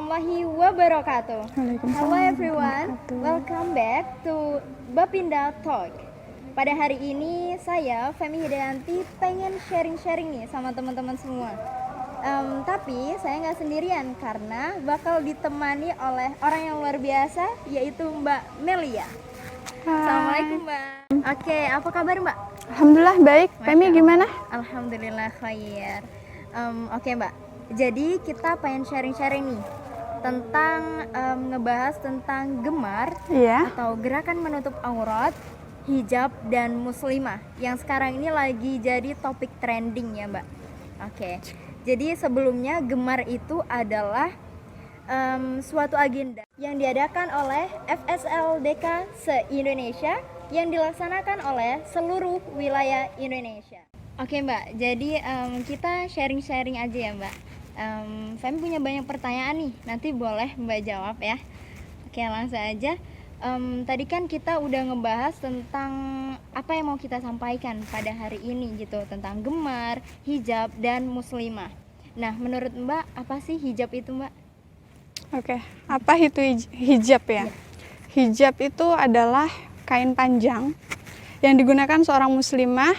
warahmatullahi wabarakatuh. Hello everyone, welcome back to Bapinda Talk. Pada hari ini saya, Femi Hidayanti, pengen sharing-sharing nih sama teman-teman semua. Tapi saya nggak sendirian karena bakal ditemani oleh orang yang luar biasa, yaitu Mbak Melia. Assalamualaikum Mbak. Oke, apa kabar Mbak? Alhamdulillah baik. Femi gimana? Alhamdulillah khair. Oke Mbak. Jadi kita pengen sharing-sharing nih tentang ngebahas tentang gemar atau gerakan menutup aurat, hijab dan muslimah yang sekarang ini lagi jadi topik trending ya Mbak. Oke. Jadi sebelumnya gemar itu adalah suatu agenda yang diadakan oleh FSLDK se-Indonesia yang dilaksanakan oleh seluruh wilayah Indonesia. Oke Mbak, jadi kita sharing-sharing aja ya Mbak. Femi punya banyak pertanyaan nih, nanti boleh Mbak jawab ya. Oke, langsung aja. Tadi kan kita udah ngebahas tentang apa yang mau kita sampaikan pada hari ini gitu, tentang gemar, hijab, dan muslimah. Nah, menurut Mbak, apa sih hijab itu Mbak? Oke, apa itu hijab ya? Hijab itu adalah kain panjang yang digunakan seorang muslimah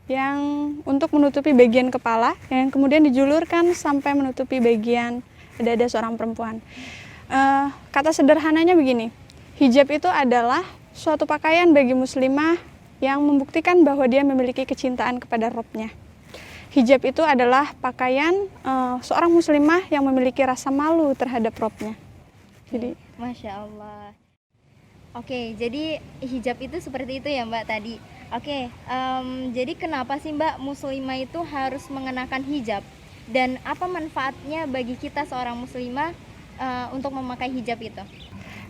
yang untuk menutupi bagian kepala yang kemudian dijulurkan sampai menutupi bagian dada seorang perempuan. Kata sederhananya begini, hijab itu adalah suatu pakaian bagi muslimah yang membuktikan bahwa dia memiliki kecintaan kepada Rabb-nya. Hijab itu adalah pakaian seorang muslimah yang memiliki rasa malu terhadap Rabb-nya. Jadi, Masya Allah. Oke, jadi hijab itu seperti itu ya Mbak tadi. Oke, jadi kenapa sih Mbak muslimah itu harus mengenakan hijab? Dan apa manfaatnya bagi kita seorang muslimah untuk memakai hijab itu?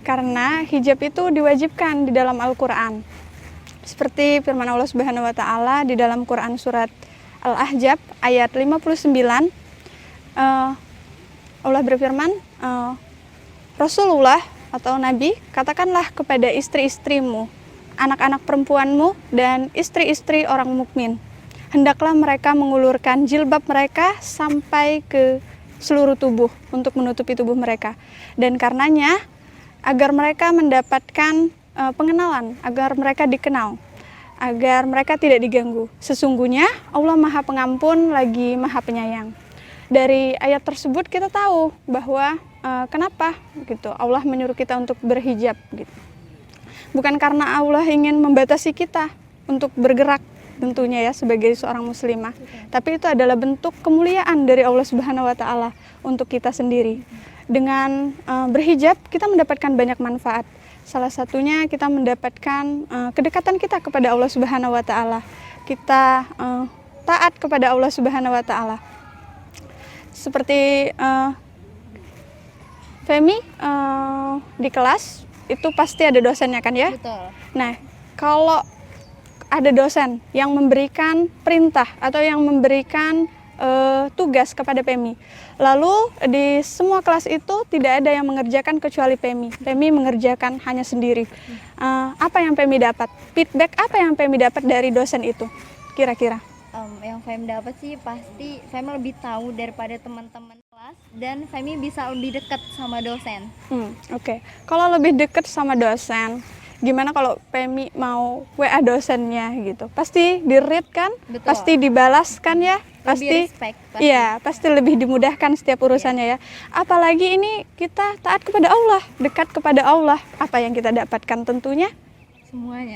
karena hijab itu diwajibkan di dalam Al-Quran. Seperti firman Allah Subhanahu wa Ta'ala di dalam Quran surat Al-Ahzab ayat 59, Allah berfirman, Rasulullah atau Nabi, katakanlah kepada istri-istrimu, anak-anak perempuanmu, dan istri-istri orang mukmin, hendaklah mereka mengulurkan jilbab mereka sampai ke seluruh tubuh untuk menutupi tubuh mereka. Dan karenanya, agar mereka mendapatkan pengenalan, agar mereka dikenal, agar mereka tidak diganggu. Sesungguhnya Allah Maha Pengampun lagi Maha Penyayang. Dari ayat tersebut kita tahu bahwa kenapa gitu Allah menyuruh kita untuk berhijab gitu. Bukan karena Allah ingin membatasi kita untuk bergerak tentunya ya sebagai seorang muslimah, tapi itu adalah bentuk kemuliaan dari Allah Subhanahu wa Ta'ala untuk kita sendiri. Dengan berhijab kita mendapatkan banyak manfaat. Salah satunya kita mendapatkan kedekatan kita kepada Allah Subhanahu wa Ta'ala. Kita taat kepada Allah Subhanahu wa Ta'ala. Seperti Femi di kelas itu pasti ada dosennya kan ya? Betul. Nah, kalau ada dosen yang memberikan perintah atau yang memberikan tugas kepada Femi, lalu di semua kelas itu tidak ada yang mengerjakan kecuali Femi. Femi mengerjakan hanya sendiri. Apa yang Femi dapat? Feedback apa yang Femi dapat dari dosen itu? Kira-kira? Yang Femi dapat sih pasti Femi lebih tahu daripada teman-teman kelas dan Femi bisa lebih dekat sama dosen. Oke. Kalau lebih dekat sama dosen, gimana kalau Femi mau WA dosennya gitu? Pasti di-read kan? Betul. Pasti dibalas kan ya? Pasti. Lebih respect, pasti. Iya, pasti lebih dimudahkan setiap urusannya ya. Apalagi ini kita taat kepada Allah, dekat kepada Allah. Apa yang kita dapatkan tentunya?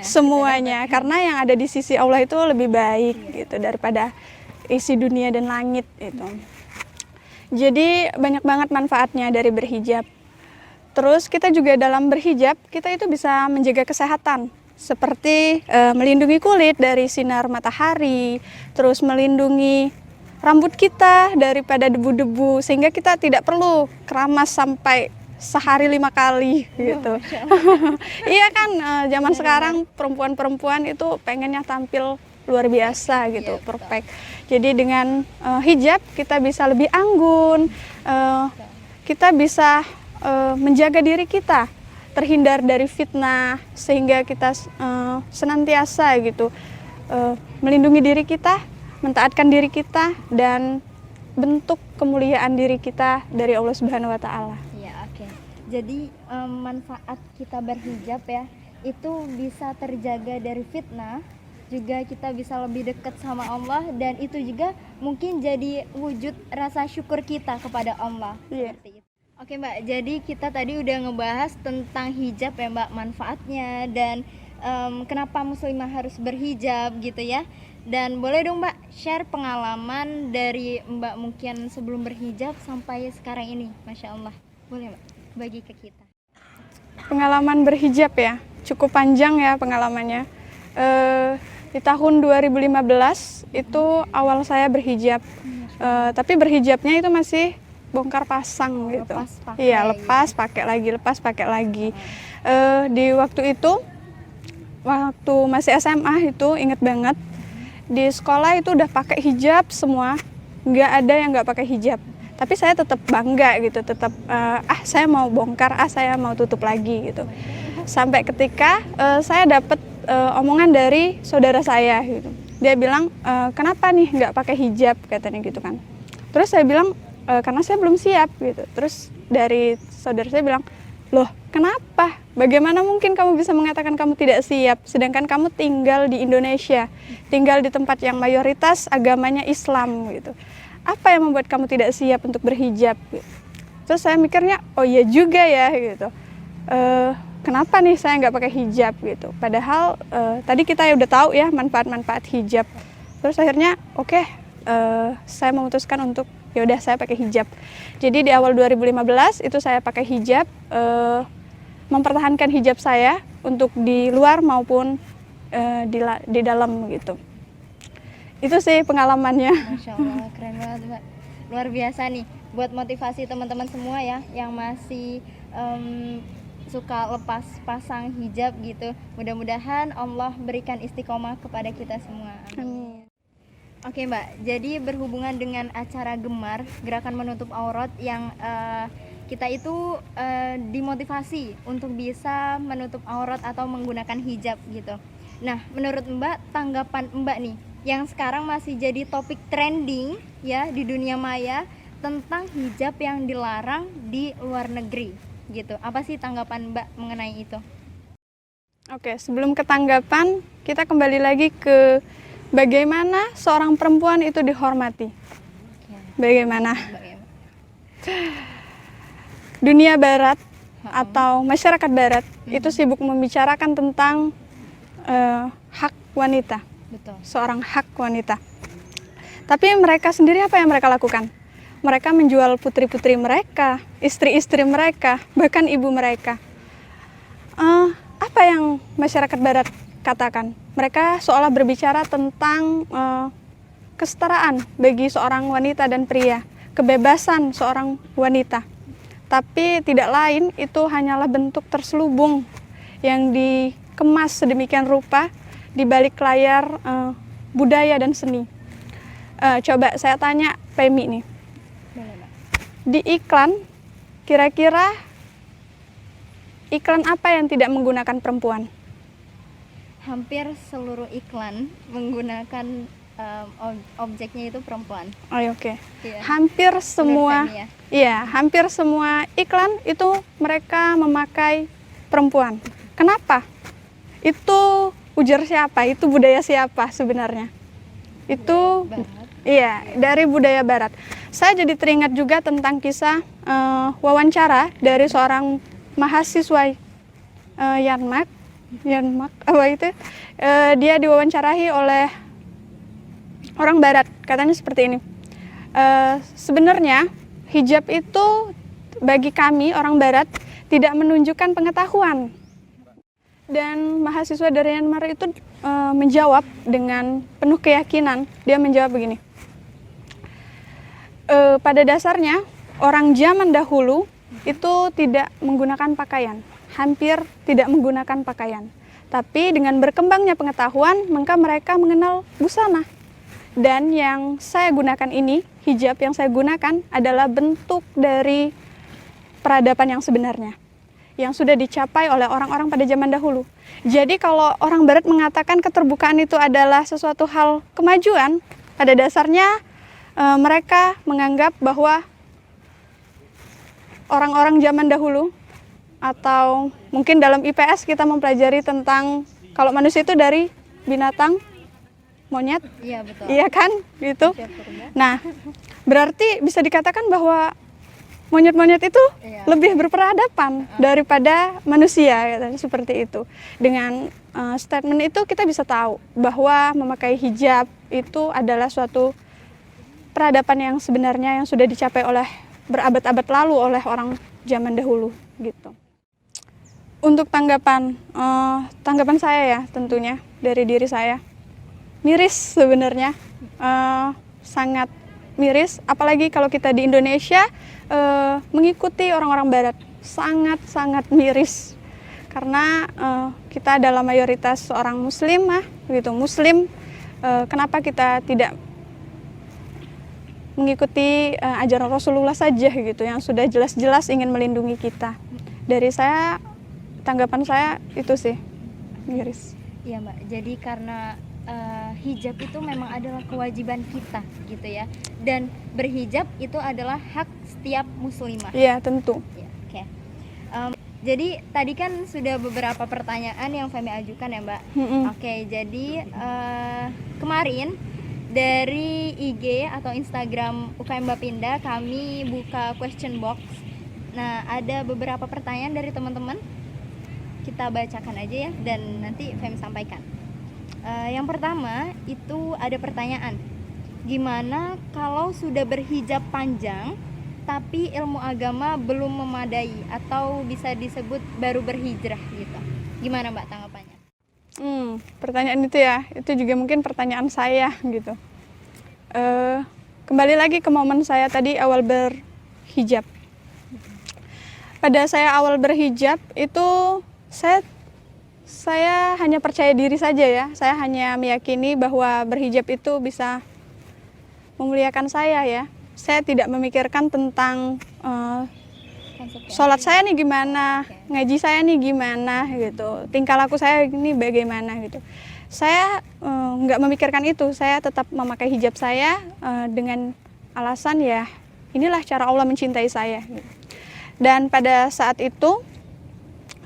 Semuanya. Karena yang ada di sisi Allah itu lebih baik gitu daripada isi dunia dan langit itu. Jadi banyak banget manfaatnya dari berhijab. Terus kita juga dalam berhijab, kita itu bisa menjaga kesehatan. Seperti melindungi kulit dari sinar matahari, terus melindungi rambut kita daripada debu-debu, sehingga kita tidak perlu keramas sampai sehari 5 kali gitu. Iya kan, zaman sekarang perempuan-perempuan itu pengennya tampil luar biasa gitu, perfect. Jadi dengan hijab kita bisa lebih anggun, kita bisa menjaga diri kita terhindar dari fitnah, sehingga kita senantiasa gitu melindungi diri kita, mentaatkan diri kita, dan bentuk kemuliaan diri kita dari Allah Subhanahu wa Ta'ala. Iya. Jadi manfaat kita berhijab ya, itu bisa terjaga dari fitnah, juga kita bisa lebih dekat sama Allah, dan itu juga mungkin jadi wujud rasa syukur kita kepada Allah. Seperti itu. Oke Mbak, jadi kita tadi udah ngebahas tentang hijab ya Mbak, manfaatnya dan kenapa muslimah harus berhijab gitu ya. Dan boleh dong Mbak share pengalaman dari Mbak mungkin sebelum berhijab sampai sekarang ini, Masya Allah. Boleh Mbak bagi ke kita. Pengalaman berhijab ya, cukup panjang ya pengalamannya. Di tahun 2015 itu awal saya berhijab, tapi berhijabnya itu masih bongkar pasang gitu. Lepas pakai lagi. Di waktu itu, waktu masih SMA itu inget banget, di sekolah itu udah pakai hijab semua, nggak ada yang nggak pakai hijab. Tapi saya tetap bangga gitu, tetap saya mau bongkar, saya mau tutup lagi gitu. Sampai ketika saya dapat omongan dari saudara saya gitu. Dia bilang, kenapa nih nggak pakai hijab, katanya gitu kan. Terus saya bilang, karena saya belum siap gitu. Terus dari saudara saya bilang, loh kenapa? Bagaimana mungkin kamu bisa mengatakan kamu tidak siap, sedangkan kamu tinggal di Indonesia, tinggal di tempat yang mayoritas agamanya Islam gitu. Apa yang membuat kamu tidak siap untuk berhijab? Gitu. Terus saya mikirnya, oh iya juga ya gitu. Kenapa nih saya nggak pakai hijab gitu? Padahal tadi kita ya udah tahu ya manfaat-manfaat hijab. Terus akhirnya oke, saya memutuskan untuk ya udah saya pakai hijab. Jadi di awal 2015 itu saya pakai hijab, mempertahankan hijab saya untuk di luar maupun di dalam gitu. Itu sih pengalamannya. Masya Allah, keren banget Mbak. Luar biasa nih buat motivasi teman-teman semua ya yang masih suka lepas pasang hijab gitu. Mudah-mudahan Allah berikan istiqomah kepada kita semua. Amin. Oke Mbak, jadi berhubungan dengan acara Gemar, gerakan menutup aurat yang kita itu dimotivasi untuk bisa menutup aurat atau menggunakan hijab gitu. Nah, menurut Mbak, tanggapan Mbak nih, yang sekarang masih jadi topik trending ya di dunia maya tentang hijab yang dilarang di luar negeri gitu. Apa sih tanggapan Mbak mengenai itu? Oke, sebelum ke tanggapan, kita kembali lagi ke bagaimana seorang perempuan itu dihormati. Bagaimana? Dunia barat atau masyarakat barat itu sibuk membicarakan tentang hak wanita. Betul. Seorang hak wanita. Tapi mereka sendiri apa yang mereka lakukan? Mereka menjual putri-putri mereka, istri-istri mereka, bahkan ibu mereka. Apa yang masyarakat barat katakan? Mereka seolah berbicara tentang kesetaraan bagi seorang wanita dan pria, kebebasan seorang wanita. Tapi tidak lain, itu hanyalah bentuk terselubung yang dikemas sedemikian rupa di balik layar budaya dan seni. Coba saya tanya Pemi nih, di iklan, kira-kira iklan apa yang tidak menggunakan perempuan? Hampir seluruh iklan menggunakan objeknya itu perempuan. Oh, oke. Iya. Hampir semua, ya? iya, hampir semua iklan itu mereka memakai perempuan. Kenapa? Itu ujar siapa? Itu budaya siapa sebenarnya? Itu iya, dari budaya barat. Saya jadi teringat juga tentang kisah wawancara dari seorang mahasiswa Yanmak apa itu? Dia diwawancarahi oleh orang barat. Katanya seperti ini. Sebenarnya hijab itu bagi kami orang barat tidak menunjukkan pengetahuan. Dan mahasiswa dari Myanmar itu menjawab dengan penuh keyakinan. Dia menjawab begini, pada dasarnya orang zaman dahulu itu tidak menggunakan pakaian, hampir tidak menggunakan pakaian. Tapi dengan berkembangnya pengetahuan, maka mereka mengenal busana. Dan yang saya gunakan ini, hijab yang saya gunakan adalah bentuk dari peradaban yang sebenarnya, yang sudah dicapai oleh orang-orang pada zaman dahulu. Jadi kalau orang barat mengatakan keterbukaan itu adalah sesuatu hal kemajuan, pada dasarnya mereka menganggap bahwa orang-orang zaman dahulu atau mungkin dalam IPS kita mempelajari tentang kalau manusia itu dari binatang monyet. Iya, betul. Iya kan? Gitu. Nah, berarti bisa dikatakan bahwa monyet-monyet itu lebih berperadaban daripada manusia, katanya seperti itu. Dengan statement itu kita bisa tahu bahwa memakai hijab itu adalah suatu peradaban yang sebenarnya yang sudah dicapai oleh berabad-abad lalu oleh orang zaman dahulu gitu. Untuk tanggapan saya ya tentunya dari diri saya miris sebenarnya, sangat miris, apalagi kalau kita di Indonesia mengikuti orang-orang Barat, sangat miris karena kita adalah mayoritas seorang muslimah gitu, muslim, kenapa kita tidak mengikuti ajaran Rasulullah saja gitu yang sudah jelas-jelas ingin melindungi kita. Dari saya, tanggapan saya itu sih miris. Iya Mbak, jadi karena hijab itu memang adalah kewajiban kita gitu ya, dan berhijab itu adalah hak setiap muslimah. Iya tentu. Ya, oke. Jadi tadi kan sudah beberapa pertanyaan yang Femi ajukan ya Mbak. Oke, jadi kemarin dari IG atau Instagram UKM Bapinda kami buka question box. Nah, ada beberapa pertanyaan dari teman-teman, kita bacakan aja ya dan nanti Femi sampaikan. Yang pertama itu ada pertanyaan, gimana kalau sudah berhijab panjang tapi ilmu agama belum memadai atau bisa disebut baru berhijrah gitu? Gimana Mbak tanggapannya? Pertanyaan itu ya, itu juga mungkin pertanyaan saya gitu. Kembali lagi ke momen saya tadi awal berhijab. Pada saya awal berhijab itu saya hanya percaya diri saja ya. Saya hanya meyakini bahwa berhijab itu bisa memuliakan saya ya. Saya tidak memikirkan tentang sholat saya nih gimana, ngaji saya nih gimana gitu, tingkah laku saya ini bagaimana gitu. Saya nggak memikirkan itu. Saya tetap memakai hijab saya dengan alasan ya inilah cara Allah mencintai saya. Gitu. Dan pada saat itu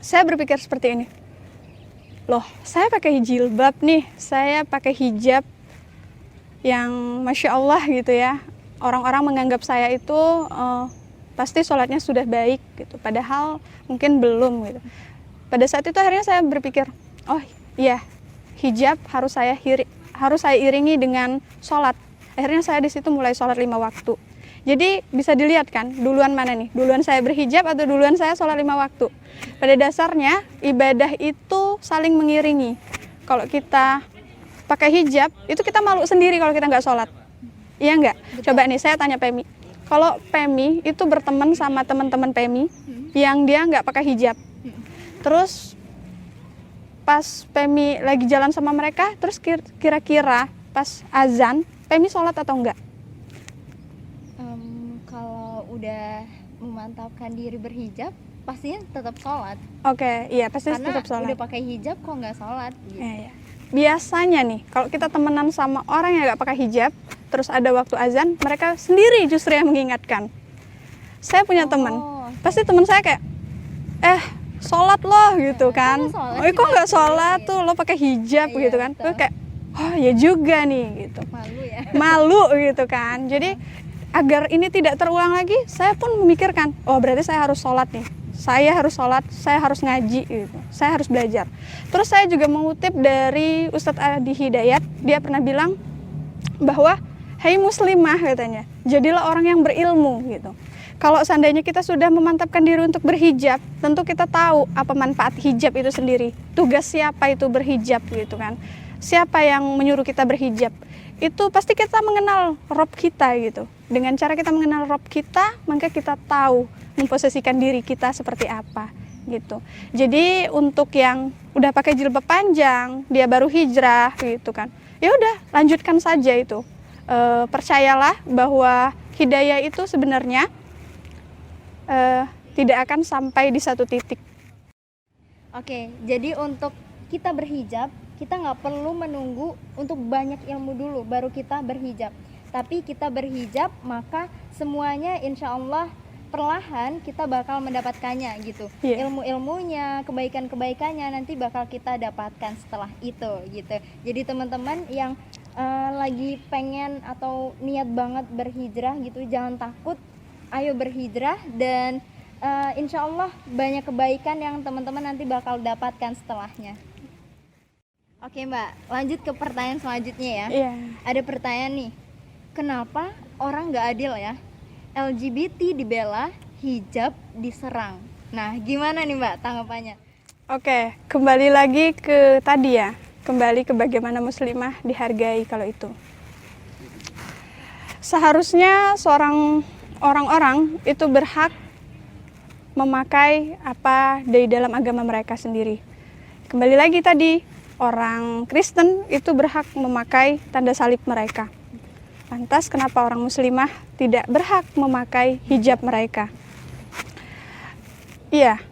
saya berpikir seperti ini. Loh, saya pakai jilbab nih, saya pakai hijab yang Masya Allah gitu ya. Orang-orang menganggap saya itu pasti sholatnya sudah baik gitu, padahal mungkin belum gitu. Pada saat itu akhirnya saya berpikir, oh iya, hijab harus saya iringi dengan sholat. Akhirnya saya di situ mulai sholat 5 waktu. Jadi bisa dilihat kan, duluan mana nih? Duluan saya berhijab atau duluan saya sholat 5 waktu? Pada dasarnya ibadah itu saling mengiringi. Kalau kita pakai hijab, itu kita malu sendiri kalau kita nggak sholat. Iya nggak? Coba nih saya tanya Pemi. Kalau Pemi itu berteman sama teman-teman Pemi yang dia nggak pakai hijab. Terus pas Pemi lagi jalan sama mereka, terus kira-kira pas azan, Pemi sholat atau enggak? Kalau udah memantapkan diri berhijab, pastinya tetap sholat. Oke, iya pasti tetap sholat. Karena udah pakai hijab kok nggak sholat gitu. Iya. Biasanya nih, kalau kita temenan sama orang yang nggak pakai hijab, terus ada waktu azan, mereka sendiri justru yang mengingatkan. Saya punya teman, pasti teman saya kayak, sholat loh gitu kan. Kok nggak sholat tuh, lo pakai hijab gitu kan. Gue kayak, oh ya juga nih gitu. Malu ya. Malu gitu kan. Jadi agar ini tidak terulang lagi, saya pun memikirkan, oh berarti saya harus sholat nih. Saya harus sholat, saya harus ngaji gitu. Saya harus belajar. Terus saya juga mengutip dari Ustadz Adi Hidayat, dia pernah bilang bahwa, hei muslimah katanya, jadilah orang yang berilmu gitu. Kalau seandainya kita sudah memantapkan diri untuk berhijab, tentu kita tahu apa manfaat hijab itu sendiri. Tugas siapa itu berhijab gitu kan. Siapa yang menyuruh kita berhijab. Itu pasti kita mengenal Rob kita gitu. Dengan cara kita mengenal Rob kita, maka kita tahu memposisikan diri kita seperti apa gitu. Jadi untuk yang udah pakai jilbab panjang, dia baru hijrah gitu kan. Ya udah, lanjutkan saja itu. Percayalah bahwa hidayah itu sebenarnya tidak akan sampai di satu titik. Oke, jadi untuk kita berhijab, kita nggak perlu menunggu untuk banyak ilmu dulu baru kita berhijab. Tapi kita berhijab, maka semuanya insya Allah perlahan kita bakal mendapatkannya gitu. Ilmu-ilmunya, kebaikan-kebaikannya nanti bakal kita dapatkan setelah itu gitu. Jadi teman-teman yang lagi pengen atau niat banget berhijrah gitu, jangan takut, ayo berhijrah, dan insya Allah banyak kebaikan yang teman-teman nanti bakal dapatkan setelahnya. Oke Mbak, lanjut ke pertanyaan selanjutnya ya. Ada pertanyaan nih, kenapa orang nggak adil ya? LGBT dibela, hijab diserang. Nah, gimana nih Mbak tanggapannya? Oke, kembali lagi ke tadi ya. Kembali ke bagaimana muslimah dihargai kalau itu. Seharusnya orang-orang itu berhak memakai apa dari dalam agama mereka sendiri. Kembali lagi tadi, orang Kristen itu berhak memakai tanda salib mereka. Lantas kenapa orang muslimah tidak berhak memakai hijab mereka? Iya,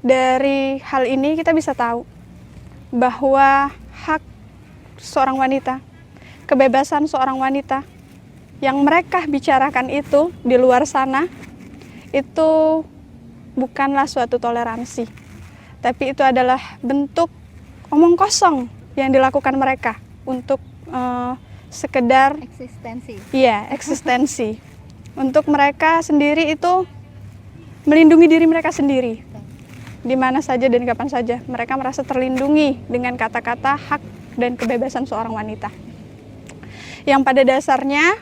dari hal ini kita bisa tahu bahwa hak seorang wanita, kebebasan seorang wanita yang mereka bicarakan itu di luar sana itu bukanlah suatu toleransi, tapi itu adalah bentuk omong kosong yang dilakukan mereka untuk sekedar eksistensi. Iya, eksistensi. Untuk mereka sendiri itu melindungi diri mereka sendiri. Di mana saja dan kapan saja mereka merasa terlindungi dengan kata-kata hak dan kebebasan seorang wanita. Yang pada dasarnya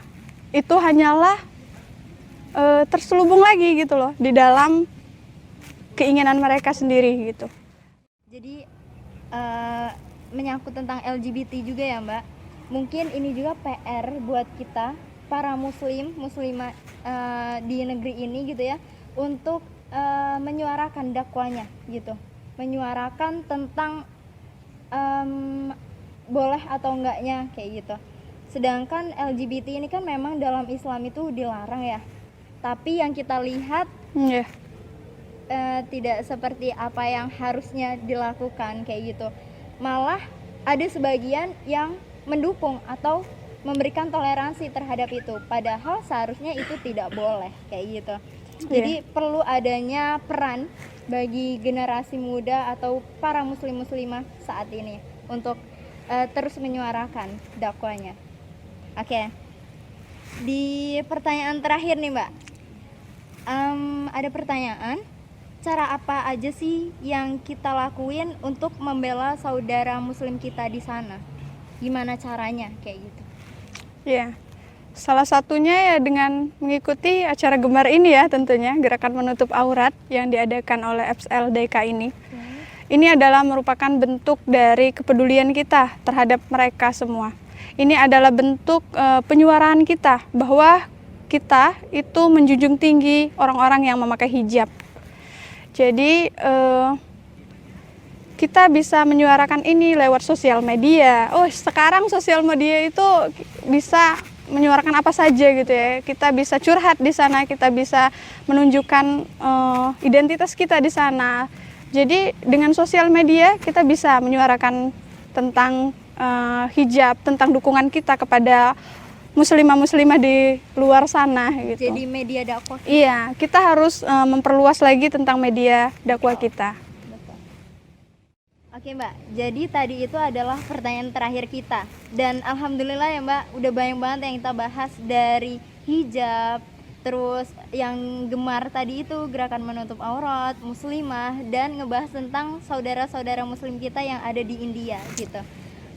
itu hanyalah terselubung lagi gitu loh di dalam keinginan mereka sendiri gitu. Jadi menyangkut tentang LGBT juga ya Mbak. Mungkin ini juga PR buat kita para muslimah di negeri ini gitu ya, untuk menyuarakan dakwanya gitu, menyuarakan tentang boleh atau enggaknya kayak gitu. Sedangkan LGBT ini kan memang dalam Islam itu dilarang ya, tapi yang kita lihat tidak seperti apa yang harusnya dilakukan kayak gitu. Malah ada sebagian yang mendukung atau memberikan toleransi terhadap itu, padahal seharusnya itu tidak boleh kayak gitu. Jadi perlu adanya peran bagi generasi muda atau para muslimah saat ini untuk terus menyuarakan dakwanya. Oke. Di pertanyaan terakhir nih Mbak, ada pertanyaan, cara apa aja sih yang kita lakuin untuk membela saudara muslim kita di sana? Gimana caranya kayak gitu? Ya, salah satunya ya dengan mengikuti acara Gemar ini ya, tentunya gerakan menutup aurat yang diadakan oleh FSLDK ini. Ini adalah merupakan bentuk dari kepedulian kita terhadap mereka semua. Ini adalah bentuk penyuaraan kita bahwa kita itu menjunjung tinggi orang-orang yang memakai hijab. Jadi kita bisa menyuarakan ini lewat sosial media. Oh, sekarang sosial media itu bisa menyuarakan apa saja gitu ya. Kita bisa curhat di sana, kita bisa menunjukkan identitas kita di sana. Jadi dengan sosial media kita bisa menyuarakan tentang hijab, tentang dukungan kita kepada muslimah-muslimah di luar sana gitu. Jadi media dakwah. Iya, kita harus memperluas lagi tentang media dakwah kita. Oke Mbak, jadi tadi itu adalah pertanyaan terakhir kita. Dan alhamdulillah ya Mbak, udah banyak banget yang kita bahas, dari hijab, terus yang gemar tadi itu gerakan menutup aurat, muslimah, dan ngebahas tentang saudara-saudara muslim kita yang ada di India gitu.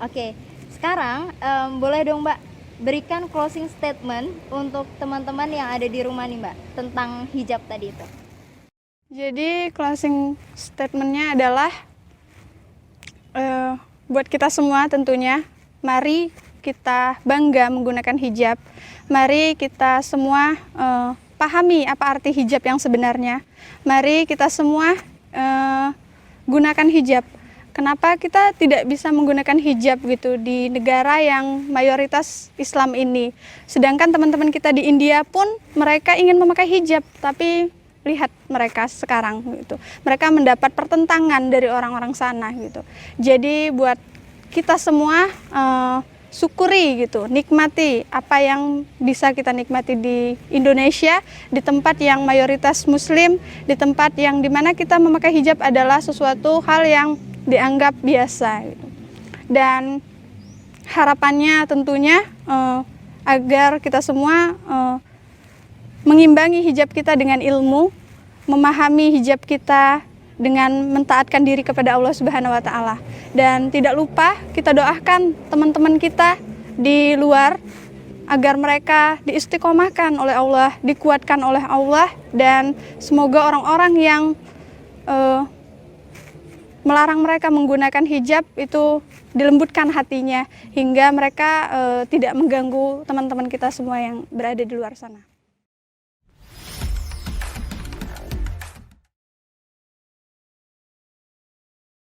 Oke, sekarang boleh dong Mbak berikan closing statement untuk teman-teman yang ada di rumah nih Mbak, tentang hijab tadi itu. Jadi closing statementnya adalah buat kita semua tentunya, mari kita bangga menggunakan hijab. Mari kita semua pahami apa arti hijab yang sebenarnya. Mari kita semua gunakan hijab. Kenapa kita tidak bisa menggunakan hijab gitu di negara yang mayoritas Islam ini? Sedangkan teman-teman kita di India pun mereka ingin memakai hijab, tapi lihat mereka sekarang gitu. Mereka mendapat pertentangan dari orang-orang sana gitu. Jadi buat kita semua syukuri gitu, nikmati apa yang bisa kita nikmati di Indonesia, di tempat yang mayoritas muslim, di tempat yang dimana kita memakai hijab adalah sesuatu hal yang dianggap biasa gitu. Dan harapannya tentunya agar kita semua mengimbangi hijab kita dengan ilmu, memahami hijab kita dengan mentaatkan diri kepada Allah Subhanahu wa taala. Dan tidak lupa kita doakan teman-teman kita di luar agar mereka diistiqomahkan oleh Allah, dikuatkan oleh Allah, dan semoga orang-orang yang melarang mereka menggunakan hijab itu dilembutkan hatinya hingga mereka tidak mengganggu teman-teman kita semua yang berada di luar sana.